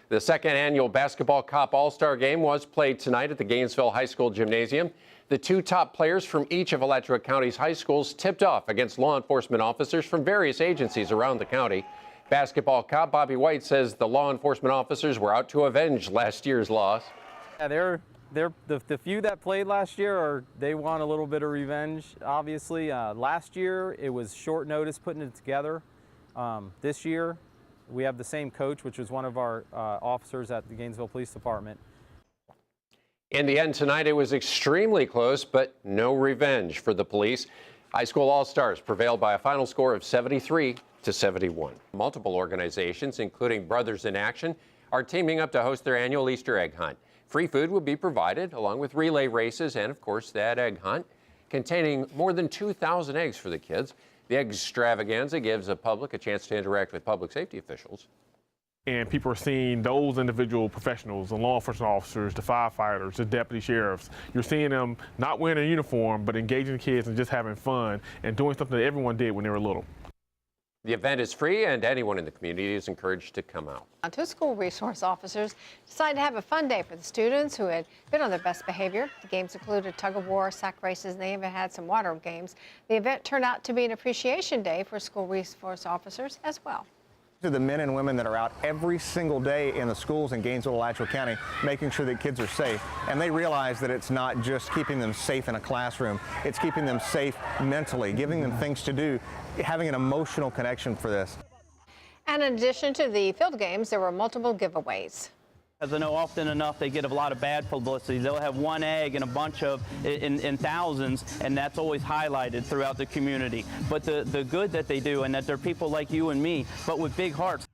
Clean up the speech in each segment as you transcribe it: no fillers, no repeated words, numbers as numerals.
The second annual Basketball Cop All-Star Game was played tonight at the Gainesville High School Gymnasium. The two top players from each of Alachua County's high schools tipped off against law enforcement officers from various agencies around the county. Basketball Cop Bobby White says the law enforcement officers were out to avenge last year's loss. Yeah, the few that played last year, they want a little bit of revenge, obviously. Last year, it was short notice putting it together. This year, we have the same coach, which was one of our officers at the Gainesville Police Department. In the end tonight, it was extremely close, but no revenge for the police. High school All-Stars prevailed by a final score of 73-71. Multiple organizations, including Brothers in Action, are teaming up to host their annual Easter egg hunt. Free food will be provided, along with relay races and, of course, that egg hunt, containing more than 2,000 eggs for the kids. The egg extravaganza gives the public a chance to interact with public safety officials. And people are seeing those individual professionals, the law enforcement officers, the firefighters, the deputy sheriffs. You're seeing them not wearing a uniform, but engaging the kids and just having fun and doing something that everyone did when they were little. The event is free, and anyone in the community is encouraged to come out. Two school resource officers decided to have a fun day for the students who had been on their best behavior. The games included tug-of-war, sack races, and they even had some water games. The event turned out to be an appreciation day for school resource officers as well. To the men and women that are out every single day in the schools in Gainesville, Alachua County, making sure that kids are safe. And they realize that it's not just keeping them safe in a classroom, it's keeping them safe mentally, giving them things to do, having an emotional connection for this. And in addition to the field games, there were multiple giveaways. As I know, often enough, they get a lot of bad publicity. They'll have one egg and a bunch of, in thousands, and that's always highlighted throughout the community. But the good that they do, and that they're people like you and me, but with big hearts.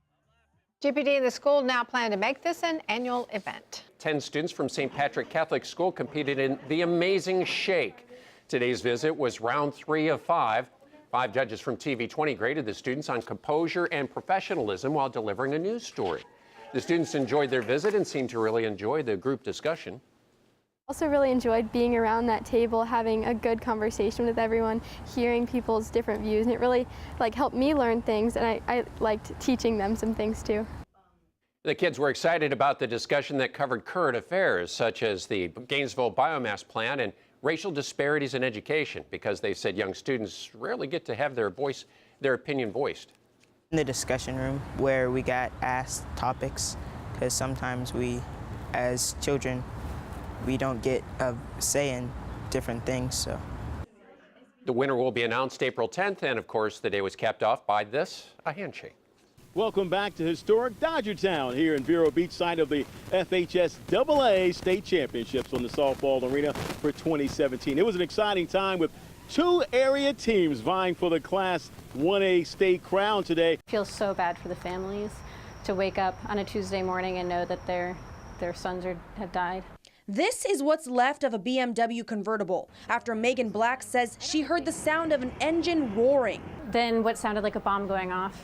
GPD and the school now plan to make this an annual event. 10 students from St. Patrick Catholic School competed in the Amazing Shake. Today's visit was round 3 of 5. 5 judges from TV20 graded the students on composure and professionalism while delivering a news story. The students enjoyed their visit and seemed to really enjoy the group discussion. Also really enjoyed being around that table, having a good conversation with everyone, hearing people's different views, and it really helped me learn things, and I liked teaching them some things too. The kids were excited about the discussion that covered current affairs such as the Gainesville biomass plant and racial disparities in education, because they said young students rarely get to have their opinion voiced. In the discussion room where we got asked topics, because sometimes we, as children, we don't get a say in different things. So the winner will be announced April 10th, and of course the day was capped off by this, a handshake. Welcome back to historic Dodgertown here in Vero Beach, site of the FHSAA State Championships on the softball arena for 2017. It was an exciting time with 2 area teams vying for the Class 1A state crown today. It feels so bad for the families to wake up on a Tuesday morning and know that their sons have died. This is what's left of a BMW convertible after Megan Black says she heard the sound of an engine roaring. Then what sounded like a bomb going off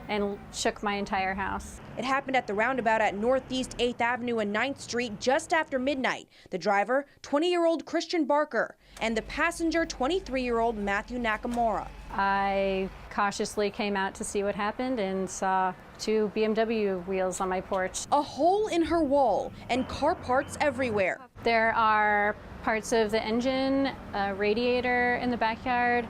and shook my entire house. It happened at the roundabout at Northeast 8th Avenue and 9th Street just after midnight. The driver, 20-year-old Christian Barker, and the passenger, 23-year-old Matthew Nakamura. I cautiously came out to see what happened and saw 2 BMW wheels on my porch. A hole in her wall and car parts everywhere. There are parts of the engine, a radiator in the backyard.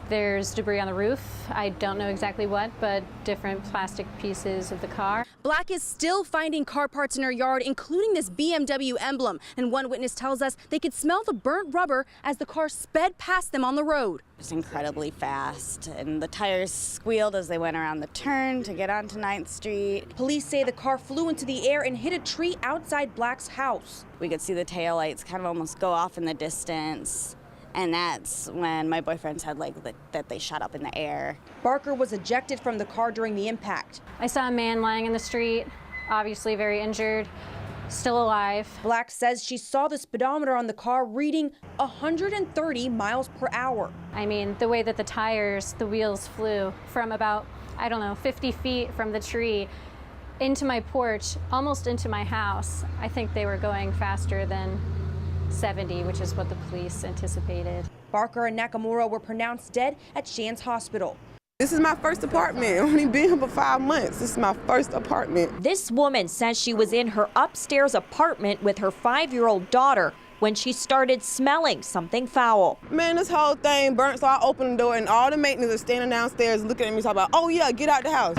There's debris on the roof. I don't know exactly what, but different plastic pieces of the car. Black is still finding car parts in her yard, including this BMW emblem. And one witness tells us they could smell the burnt rubber as the car sped past them on the road. It was incredibly fast, and the tires squealed as they went around the turn to get onto 9th Street. Police say the car flew into the air and hit a tree outside Black's house. We could see the taillights kind of almost go off in the distance. And that's when my boyfriend said that they shot up in the air. Barker was ejected from the car during the impact. I saw a man lying in the street, obviously very injured, still alive. Black says she saw the speedometer on the car reading 130 miles per hour. I mean, the way that the wheels flew from about, 50 feet from the tree into my porch, almost into my house. I think they were going faster than 70, which is what the police anticipated. Barker and Nakamura were pronounced dead at Shands Hospital. This is my first apartment. I've only been here for 5 months. This is my first apartment. This woman says she was in her upstairs apartment with her 5-year-old daughter when she started smelling something foul. Man, this whole thing burnt, so I opened the door and all the maintenance are standing downstairs looking at me talking about, oh yeah, get out the house.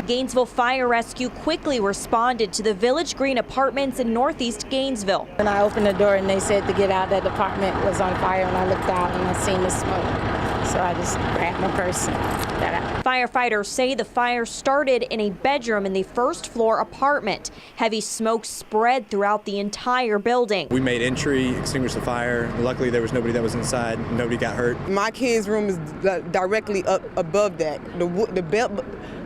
Gainesville Fire Rescue quickly responded to the Village Green Apartments in Northeast Gainesville. When I opened the door and they said to get out, that apartment was on fire, and I looked out and I seen the smoke. So I just grabbed my purse and got out. Firefighters say the fire started in a bedroom in the first floor apartment. Heavy smoke spread throughout the entire building. We made entry, extinguished the fire. Luckily, there was nobody that was inside. Nobody got hurt. My kid's room is directly up above that.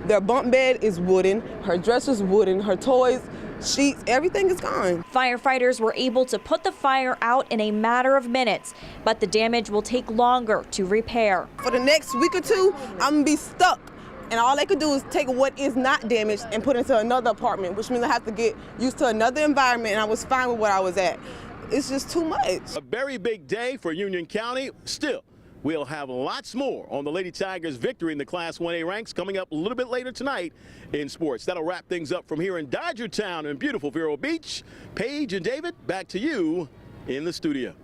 Their bunk bed is wooden, her dresser's wooden, her toys, sheets, everything is gone. Firefighters were able to put the fire out in a matter of minutes, but the damage will take longer to repair. For the next week or two, I'm gonna be stuck. And all they could do is take what is not damaged and put it into another apartment, which means I have to get used to another environment, and I was fine with what I was at. It's just too much. A very big day for Union County. Still, we'll have lots more on the Lady Tigers' victory in the Class 1A ranks coming up a little bit later tonight in sports. That'll wrap things up from here in Dodger Town in beautiful Vero Beach. Paige and David, back to you in the studio.